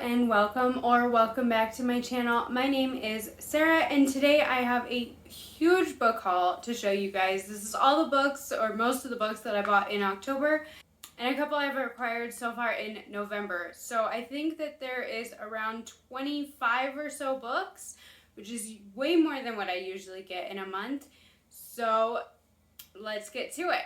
and welcome back to my channel. My name is Sarah and today I have a huge book haul to show you guys. This is all the books, or most of the books, that I bought in October and a couple I've acquired so far in November. So I think that there is around 25 or so books, which is way more than what I usually get in a month. So let's get to it.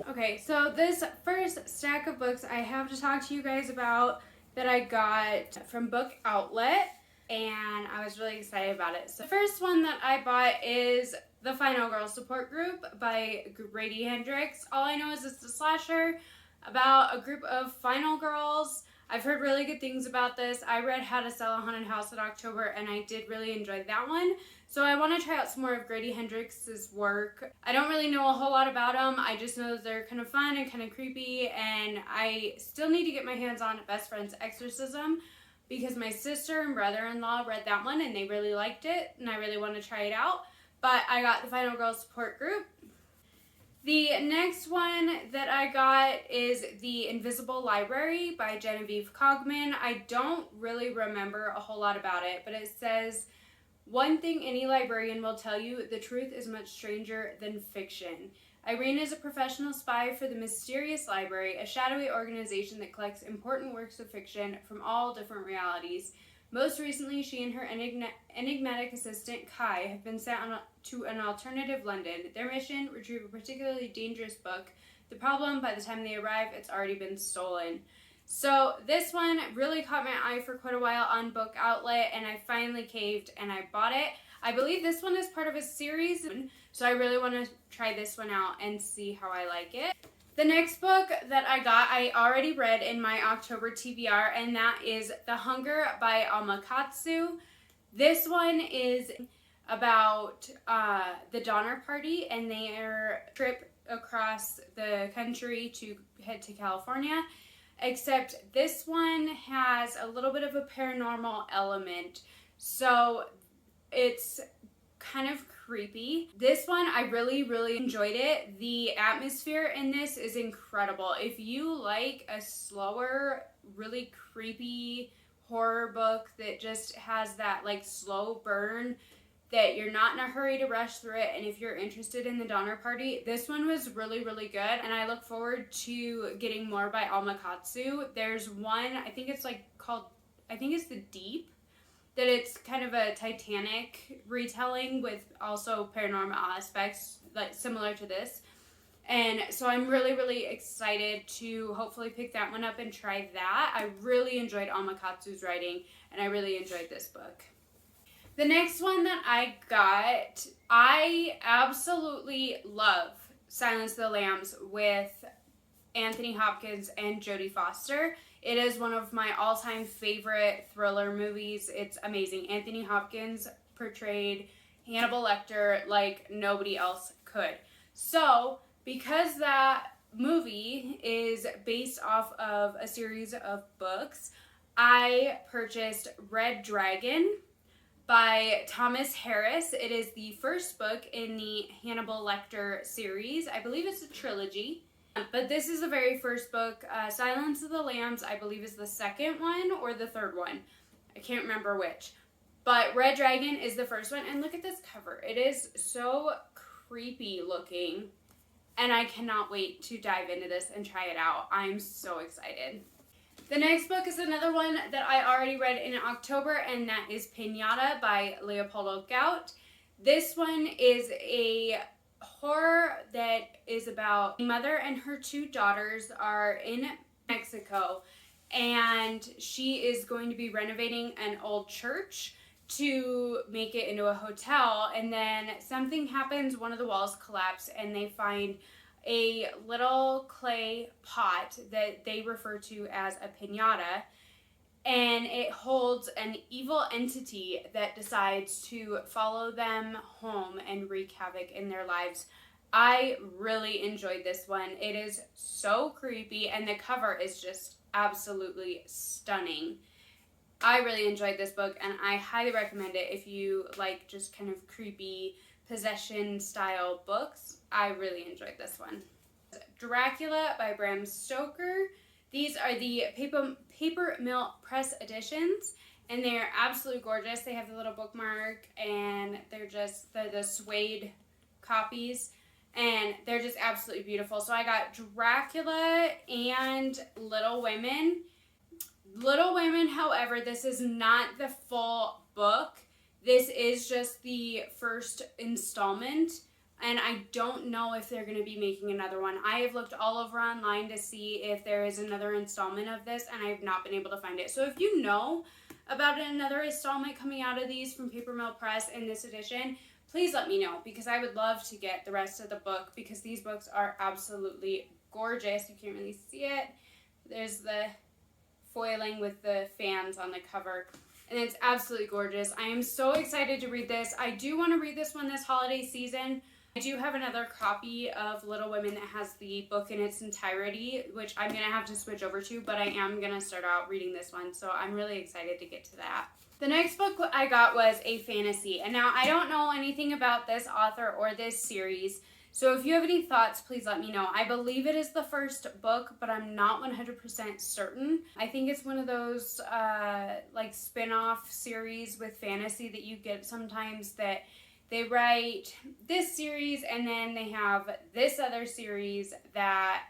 Okay, so this first stack of books I have to talk to you guys about that I got from Book Outlet, and I was really excited about it. So the first one that I bought is The Final Girl Support Group by Grady Hendrix. All I know is it's a slasher about a group of final girls. I've heard really good things about this. I read How to Sell a Haunted House in October, and I did really enjoy that one. So I want to try out some more of Grady Hendrix's work. I don't really know a whole lot about them. I just know that they're kind of fun and kind of creepy, and I still need to get my hands on Best Friend's Exorcism because my sister and brother-in-law read that one and they really liked it, and I really want to try it out. But I got The Final Girl Support Group. The next one that I got is The Invisible Library by Genevieve Cogman. I don't really remember a whole lot about it, but it says, "One thing any librarian will tell you, the truth is much stranger than fiction. Irene is a professional spy for the Mysterious Library, a shadowy organization that collects important works of fiction from all different realities. Most recently, she and her enigmatic assistant, Kai, have been sent to an alternative London. Their mission, retrieve a particularly dangerous book. The problem, by the time they arrive, it's already been stolen." So this one really caught my eye for quite a while on Book Outlet, and I finally caved and I bought it. I believe this one is part of a series, so I really want to try this one out and see how I like it. The next book that I got, I already read in my October TBR, and that is The Hunger by Amakatsu. This one is about the Donner Party and their trip across the country to head to California. Except this one has a little bit of a paranormal element, so it's kind of creepy. This one, I really enjoyed it. The atmosphere in this is incredible. If you like a slower, really creepy horror book that just has that like slow burn, that you're not in a hurry to rush through it, and if you're interested in the Donner Party, this one was really good, and I look forward to getting more by Amakatsu. There's one, I think it's like called, I think it's The Deep, that it's kind of a Titanic retelling with also paranormal aspects, like similar to this. And so I'm really excited to hopefully pick that one up and try that. I really enjoyed Amakatsu's writing, and I really enjoyed this book. The next one that I got, I absolutely love Silence of the Lambs with Anthony Hopkins and Jodie Foster. It is one of my all-time favorite thriller movies. It's amazing. Anthony Hopkins portrayed Hannibal Lecter like nobody else could. So, because that movie is based off of a series of books, I purchased Red Dragon by Thomas Harris. It is the first book in the Hannibal Lecter series. I believe it's a trilogy, but this is the very first book. Silence of the Lambs, I believe, is the second one or the third one. I can't remember which. But Red Dragon is the first one, and look at this cover. It is so creepy looking, and I cannot wait to dive into this and try it out. I'm so excited. The next book is another one that I already read in October, and that is Pinata by Leopoldo Gout. This one is a horror that is about a mother and her two daughters are in Mexico, and she is going to be renovating an old church to make it into a hotel, and then something happens, one of the walls collapse, and they find a little clay pot that they refer to as a piñata, and it holds an evil entity that decides to follow them home and wreak havoc in their lives. I really enjoyed this one. It is so creepy, and the cover is just absolutely stunning. I really enjoyed this book, and I highly recommend it if you like just kind of creepy possession style books. I really enjoyed this one. Dracula by Bram Stoker. These are the paper mill press editions, and they're absolutely gorgeous. They have the little bookmark, and they're just the suede copies, and they're just absolutely beautiful. So I got Dracula and Little Women. Little Women, however, this is not the full book. This is just the first installment, and I don't know if they're going to be making another one. I have looked all over online to see if there is another installment of this, and I have not been able to find it. So if you know about another installment coming out of these from Paper Mill Press in this edition, please let me know, because I would love to get the rest of the book, because these books are absolutely gorgeous. You can't really see it. There's the foiling with the fans on the cover, and it's absolutely gorgeous. I am so excited to read this. I do want to read this one this holiday season. I do have another copy of Little Women that has the book in its entirety, which I'm going to have to switch over to, but I am going to start out reading this one, so I'm really excited to get to that. The next book I got was a fantasy, and now I don't know anything about this author or this series, so if you have any thoughts, please let me know. I believe it is the first book, but I'm not 100% certain. I think it's one of those like spin-off series with fantasy that you get sometimes, that they write this series and then they have this other series that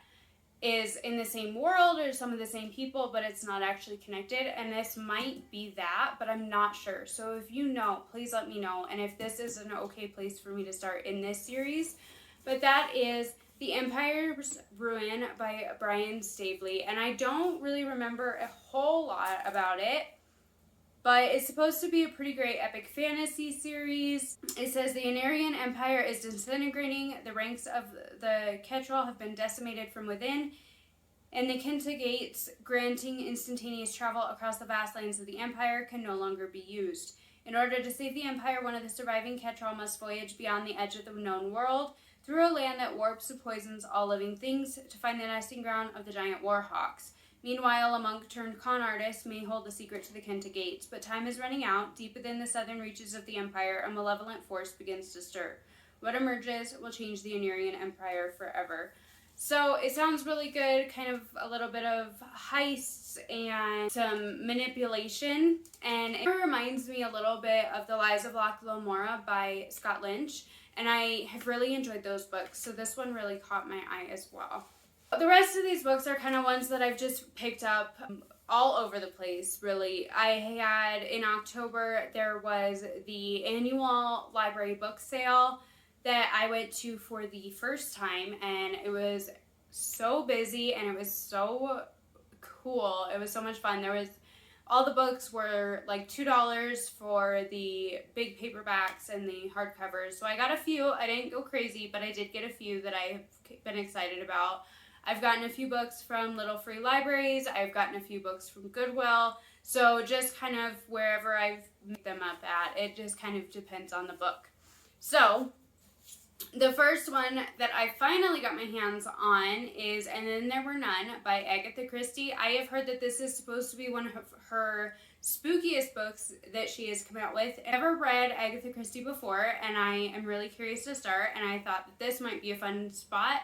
is in the same world or some of the same people, but it's not actually connected, and this might be that, but I'm not sure. So if you know, please let me know, and if this is an okay place for me to start in this series. But that is The Empire's Ruin by Brian Staveley, and I don't really remember a whole lot about it, but it's supposed to be a pretty great epic fantasy series. It says the Anarian Empire is disintegrating, the ranks of the Ketrel have been decimated from within, and the Kenta Gates, granting instantaneous travel across the vast lands of the Empire, can no longer be used. In order to save the Empire, one of the surviving Ketrel must voyage beyond the edge of the known world, through a land that warps and poisons all living things, to find the nesting ground of the giant warhawks. Meanwhile, a monk-turned-con artist may hold the secret to the Kenta Gates, but time is running out. Deep within the southern reaches of the Empire, a malevolent force begins to stir. What emerges will change the Anarian Empire forever. So it sounds really good, kind of a little bit of heists and some manipulation, and it reminds me a little bit of The Lies of Locke Lamora by Scott Lynch, and I have really enjoyed those books, so this one really caught my eye as well. The rest of these books are kind of ones that I've just picked up all over the place, really. I had, in October, there was the annual library book sale that I went to for the first time, and it was so busy, and it was so cool. It was so much fun. All the books were like $2 for the big paperbacks and the hardcovers. So I got a few. I didn't go crazy, but I did get a few that I've been excited about. I've gotten a few books from little free libraries. I've gotten a few books from Goodwill. So just kind of wherever I've picked them up at, it just kind of depends on the book. So the first one that I finally got my hands on is And Then There Were None by Agatha Christie. I have heard that this is supposed to be one of her spookiest books that she has come out with. I've never read Agatha Christie before, and I am really curious to start, and I thought that this might be a fun spot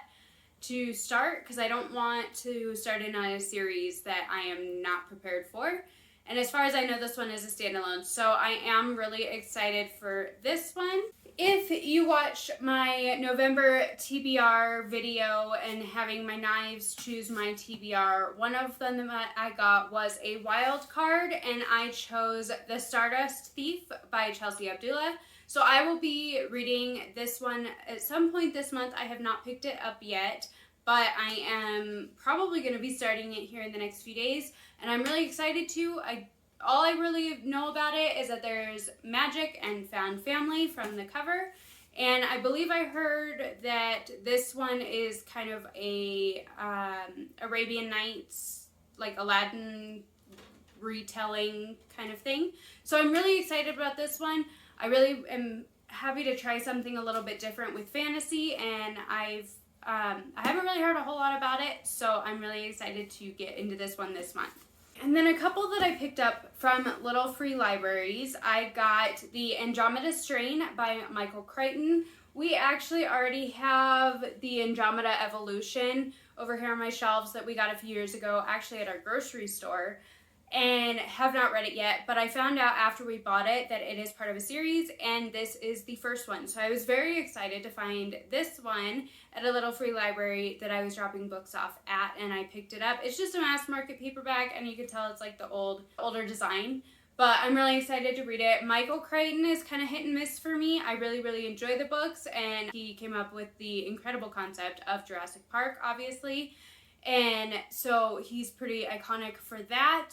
to start, because I don't want to start in on a series that I am not prepared for. And as far as I know, this one is a standalone, so I am really excited for this one. If you watch my November TBR video and having my knives choose my TBR, one of them that I got was a wild card, and I chose The Stardust Thief by Chelsea Abdullah. So I will be reading this one at some point this month. I have not picked it up yet, but I am probably going to be starting it here in the next few days, and I'm really excited to. All I really know about it is that there's magic and found family from the cover, and I believe I heard that this one is kind of a Arabian Nights, like Aladdin retelling kind of thing. So I'm really excited about this one. I really am happy to try something a little bit different with fantasy, and I haven't really heard a whole lot about it, so I'm really excited to get into this one this month. And then a couple that I picked up from little free libraries. I got the Andromeda Strain by Michael Crichton. We actually already have the Andromeda Evolution over here on my shelves that we got a few years ago, actually at our grocery store, and have not read it yet, but I found out after we bought it that it is part of a series, and this is the first one. So I was very excited to find this one at a little free library that I was dropping books off at, and I picked it up. It's just a mass market paperback, and you can tell it's like the older design, but I'm really excited to read it. Michael Crichton is kind of hit and miss for me. I really enjoy the books, and he came up with the incredible concept of Jurassic Park, obviously, and so he's pretty iconic for that.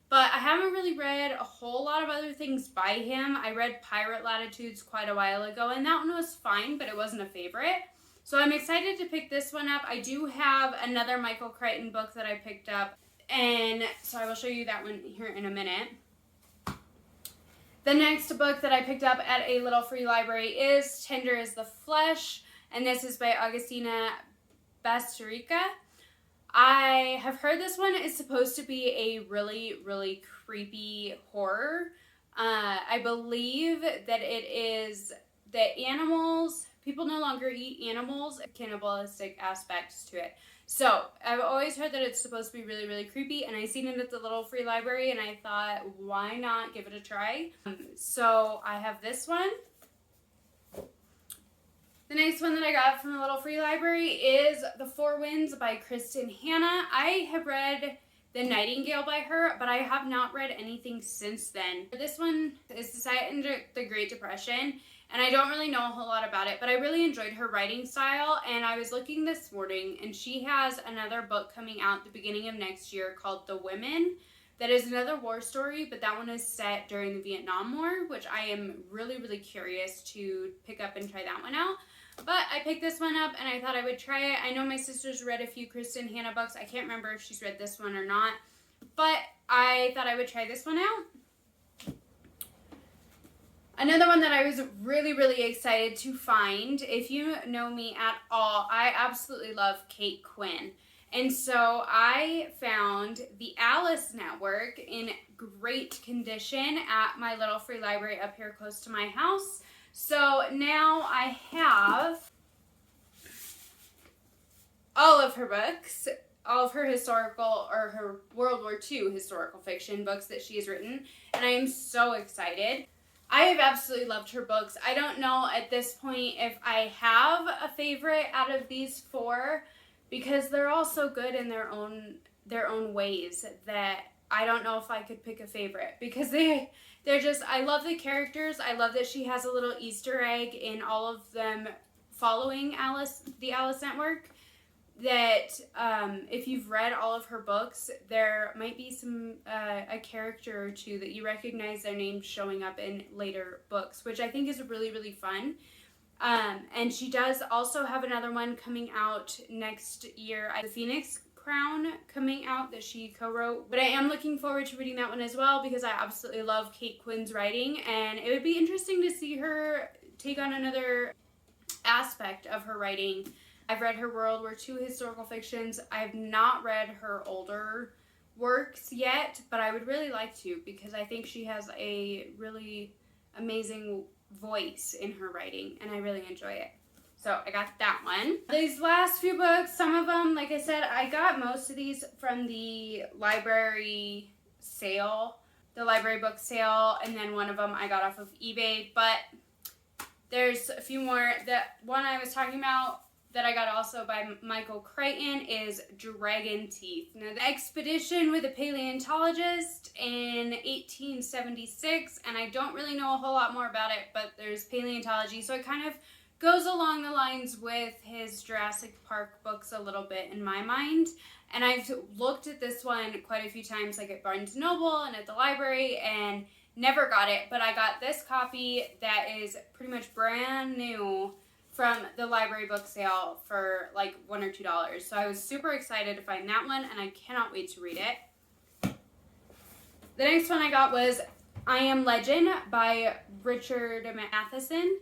But I haven't really read a whole lot of other things by him. I read Pirate Latitudes quite a while ago, and that one was fine, but it wasn't a favorite. So I'm excited to pick this one up. I do have another Michael Crichton book that I picked up, and so I will show you that one here in a minute. The next book that I picked up at a little free library is Tender as the Flesh, and this is by Augustina Bastarrica. I have heard this one is supposed to be a really creepy horror. I believe that it is that people no longer eat animals, cannibalistic aspects to it. So I've always heard that it's supposed to be really creepy, and I seen it at the little free library, and I thought, why not give it a try? So I have this one. The next one that I got from the little free library is The Four Winds by Kristen Hanna. I have read The Nightingale by her, but I have not read anything since then. This one is set in the Great Depression, and I don't really know a whole lot about it, but I really enjoyed her writing style, and I was looking this morning, and she has another book coming out the beginning of next year called The Women. That is another war story, but that one is set during the Vietnam War, which I am really curious to pick up and try that one out. But I picked this one up, and I thought I would try it. I know my sister's read a few Kristen Hanna books. I can't remember if she's read this one or not, but I thought I would try this one out. Another one that I was really excited to find, if you know me at all, I absolutely love Kate Quinn. And so I found the Alice Network in great condition at my little free library up here close to my house. So now I have all of her books, all of her historical or her World War II historical fiction books that she has written, and I am so excited. I have absolutely loved her books. I don't know at this point if I have a favorite out of these four, because they're all so good in their own ways that I don't know if I could pick a favorite, because they're just, I love the characters. I love that she has a little Easter egg in all of them following the Alice Network, that if you've read all of her books, there might be a character or two that you recognize their names showing up in later books, which I think is really fun. And she does also have another one coming out next year, The Phoenix Crown, coming out, that she co-wrote. But I am looking forward to reading that one as well, because I absolutely love Kate Quinn's writing, and it would be interesting to see her take on another aspect of her writing. I've read her World War II historical fictions. I've not read her older works yet, but I would really like to, because I think she has a really amazing voice in her writing, and I really enjoy it. So I got that one. These last few books, some of them, like I said, I got most of these from the library sale, the library book sale, and then one of them I got off of eBay, but there's a few more. The one I was talking about that I got also by Michael Crichton is Dragon Teeth. Now, the expedition with a paleontologist in 1876, and I don't really know a whole lot more about it, but there's paleontology, so it kind of goes along the lines with his Jurassic Park books a little bit in my mind. And I've looked at this one quite a few times, like at Barnes & Noble and at the library, and never got it, but I got this copy that is pretty much brand new from the library book sale for like $1 or $2. So I was super excited to find that one, and I cannot wait to read it. The next one I got was I Am Legend by Richard Matheson.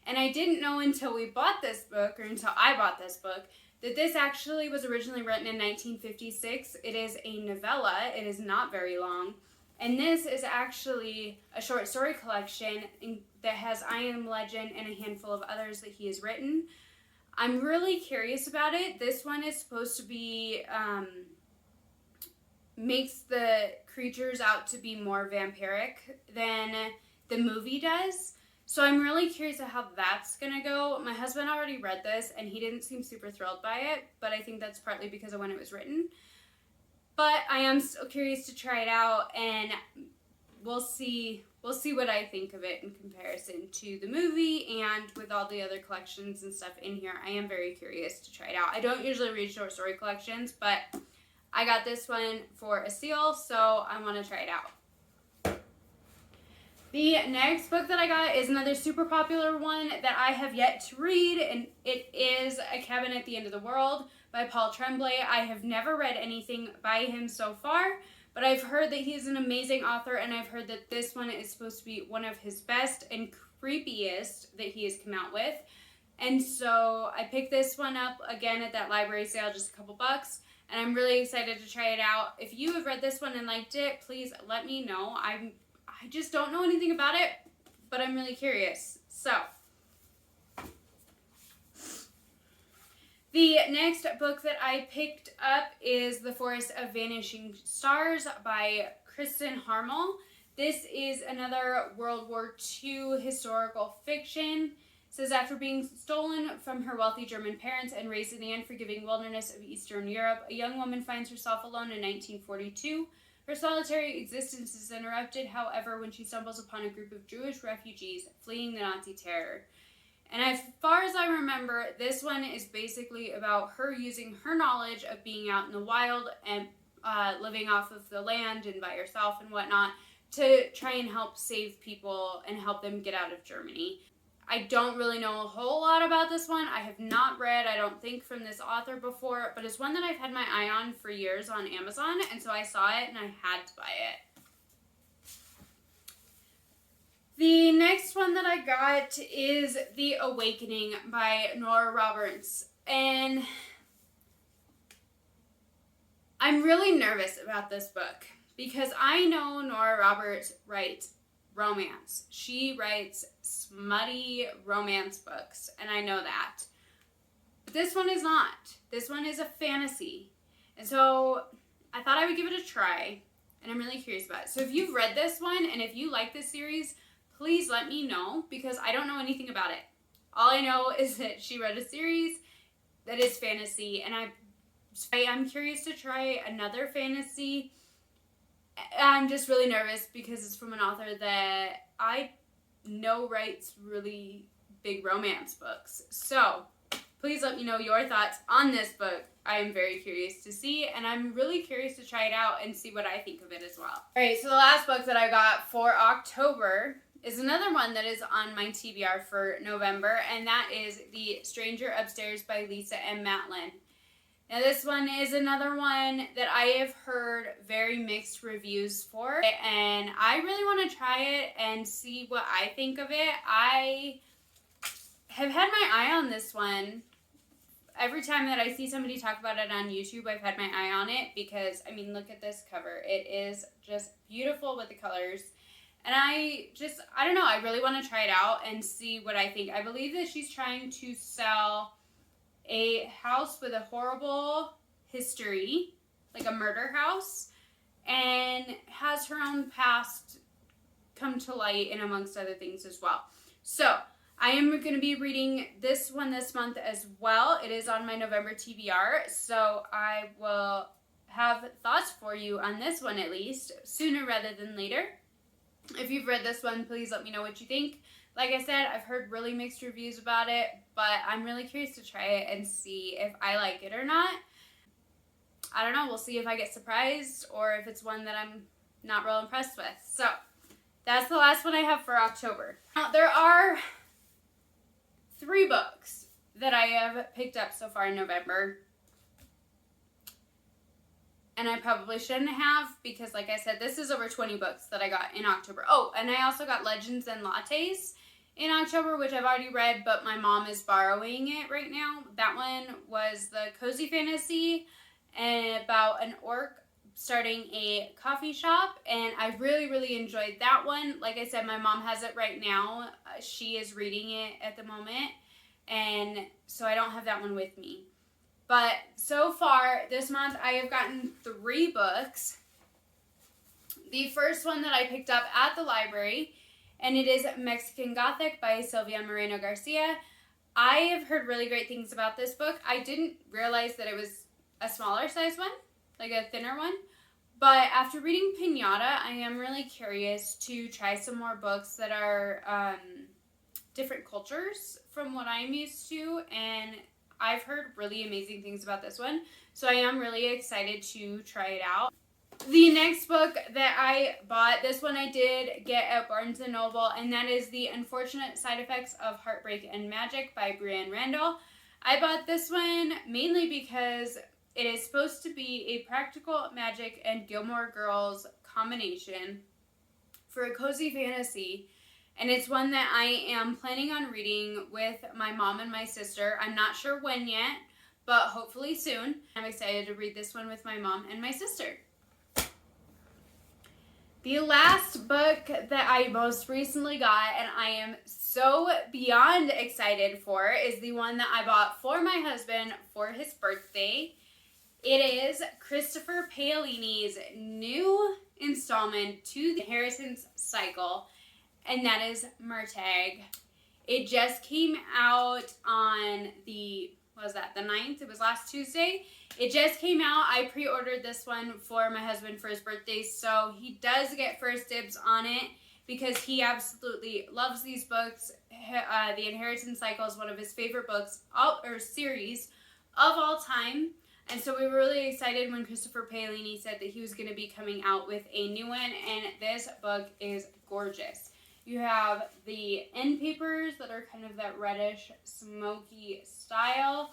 And I didn't know until we bought this book, or until I bought this book, that this actually was originally written in 1956. It is a novella. It is not very long. And this is actually a short story collection that has I Am Legend and a handful of others that he has written. I'm really curious about it. This one is supposed to be, makes the creatures out to be more vampiric than the movie does. So I'm really curious of how that's going to go. My husband already read this, and he didn't seem super thrilled by it, but I think that's partly because of when it was written. But I am still curious to try it out, and we'll see what I think of it in comparison to the movie and with all the other collections and stuff in here. I am very curious to try it out. I don't usually read short story collections, but I got this one for a seal, so I want to try it out. The next book that I got is another super popular one that I have yet to read, and it is A Cabin at the End of the World by Paul Tremblay. I have never read anything by him so far, but I've heard that he's an amazing author, and I've heard that this one is supposed to be one of his best and creepiest that he has come out with. And so I picked this one up again at that library sale, just a couple bucks, and I'm really excited to try it out. If you have read this one and liked it, please let me know. I just don't know anything about it, but I'm really curious. So, the next book that I picked up is The Forest of Vanishing Stars by Kristen Harmel. This is another World War II historical fiction. It says, after being stolen from her wealthy German parents and raised in the unforgiving wilderness of Eastern Europe, a young woman finds herself alone in 1942. Her solitary existence is interrupted, however, when she stumbles upon a group of Jewish refugees fleeing the Nazi terror. And as far as I remember, this one is basically about her using her knowledge of being out in the wild and living off of the land and by herself and whatnot to try and help save people and help them get out of Germany. I don't really know a whole lot about this one. I have not read, I don't think, from this author before, but it's one that I've had my eye on for years on Amazon, and so I saw it and I had to buy it. The next one that I got is The Awakening by Nora Roberts, and I'm really nervous about this book because I know Nora Roberts writes romance. She writes smutty romance books, and I know that. But this one is not. This one is a fantasy. And so I thought I would give it a try, and I'm really curious about it. So if you've read this one, and if you like this series, please let me know, because I don't know anything about it. All I know is that she read a series that is fantasy, and I'm curious to try another fantasy. I'm just really nervous because it's from an author that I know writes really big romance books. So please let me know your thoughts on this book. I am very curious to see, and I'm really curious to try it out and see what I think of it as well. Alright, so the last book that I got for October is another one that is on my TBR for November, and that is The Stranger Upstairs by Lisa M. Matlin. Now this one is another one that I have heard very mixed reviews for, and I really want to try it and see what I think of it. I have had my eye on this one. Every time that I see somebody talk about it on YouTube, I've had my eye on it because, I mean, look at this cover. It is just beautiful with the colors. And I don't know, I really want to try it out and see what I think. I believe that she's trying to sell a house with a horrible history, like a murder house, and has her own past come to light, and amongst other things as well. So I am going to be reading this one this month as well. It is on my November TBR, so I will have thoughts for you on this one, at least sooner rather than later. If you've read this one, please let me know what you think. Like I said, I've heard really mixed reviews about it, but I'm really curious to try it and see if I like it or not. I don't know. We'll see if I get surprised or if it's one that I'm not real impressed with. So that's the last one I have for October. Now, there are 3 books that I have picked up so far in November. And I probably shouldn't have because, like I said, this is over 20 books that I got in October. Oh, and I also got Legends and Lattes in October, which I've already read, but my mom is borrowing it right now. That one was the cozy fantasy and about an orc starting a coffee shop, and I really, really enjoyed that one. Like I said, my mom has it right now. She is reading it at the moment, and so I don't have that one with me. But so far this month, I have gotten 3 books. The first one that I picked up at the library, and it is Mexican Gothic by Silvia Moreno Garcia. I have heard really great things about this book. I didn't realize that it was a smaller size one, like a thinner one. But after reading Pinata, I am really curious to try some more books that are different cultures from what I'm used to. And I've heard really amazing things about this one. So I am really excited to try it out. The next book that I bought, this one I did get at Barnes & Noble, and that is The Unfortunate Side Effects of Heartbreak and Magic by Brienne Randall. I bought this one mainly because it is supposed to be a practical magic and Gilmore Girls combination for a cozy fantasy, and it's one that I am planning on reading with my mom and my sister. I'm not sure when yet, but hopefully soon. I'm excited to read this one with my mom and my sister. The last book that I most recently got, and I am so beyond excited for, is the one that I bought for my husband for his birthday. It is Christopher Paolini's new installment to the Inheritance Cycle, and that is Murtagh. It just came out on the 9th? It was last Tuesday. It just came out. I pre-ordered this one for my husband for his birthday, so he does get first dibs on it because he absolutely loves these books. The Inheritance Cycle is one of his favorite books, or series, of all time. And so we were really excited when Christopher Paolini said that he was going to be coming out with a new one, and this book is gorgeous. You have the end papers that are kind of that reddish, smoky style,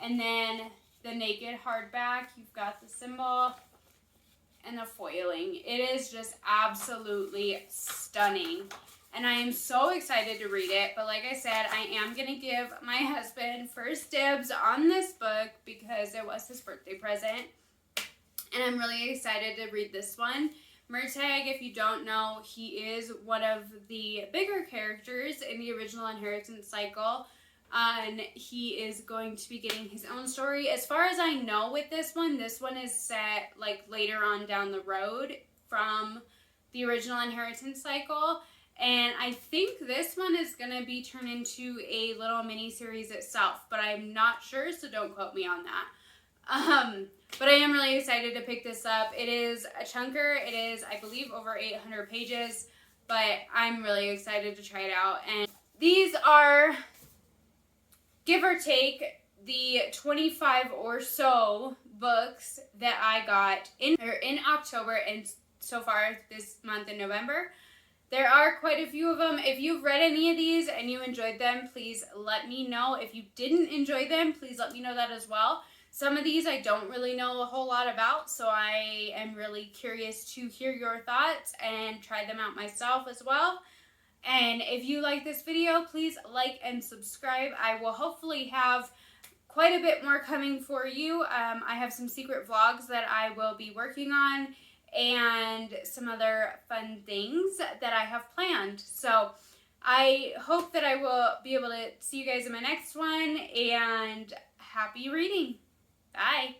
and then the naked hardback. You've got the symbol and the foiling. It is just absolutely stunning, and I am so excited to read it. But like I said, I am going to give my husband first dibs on this book because it was his birthday present, and I'm really excited to read this one. Murtagh, if you don't know, he is one of the bigger characters in the original Inheritance Cycle, and he is going to be getting his own story. As far as I know with this one is set like later on down the road from the original Inheritance Cycle, and I think this one is going to be turned into a little mini-series itself, but I'm not sure, so don't quote me on that. But I am really excited to pick this up. It is a chunker. It is, I believe, over 800 pages, but I'm really excited to try it out. And these are, give or take, the 25 or so books that I got in October and so far this month in November. There are quite a few of them. If you've read any of these and you enjoyed them, please let me know. If you didn't enjoy them, please let me know that as well. Some of these I don't really know a whole lot about, so I am really curious to hear your thoughts and try them out myself as well. And if you like this video, please like and subscribe. I will hopefully have quite a bit more coming for you. I have some secret vlogs that I will be working on and some other fun things that I have planned. So I hope that I will be able to see you guys in my next one, and happy reading. Bye.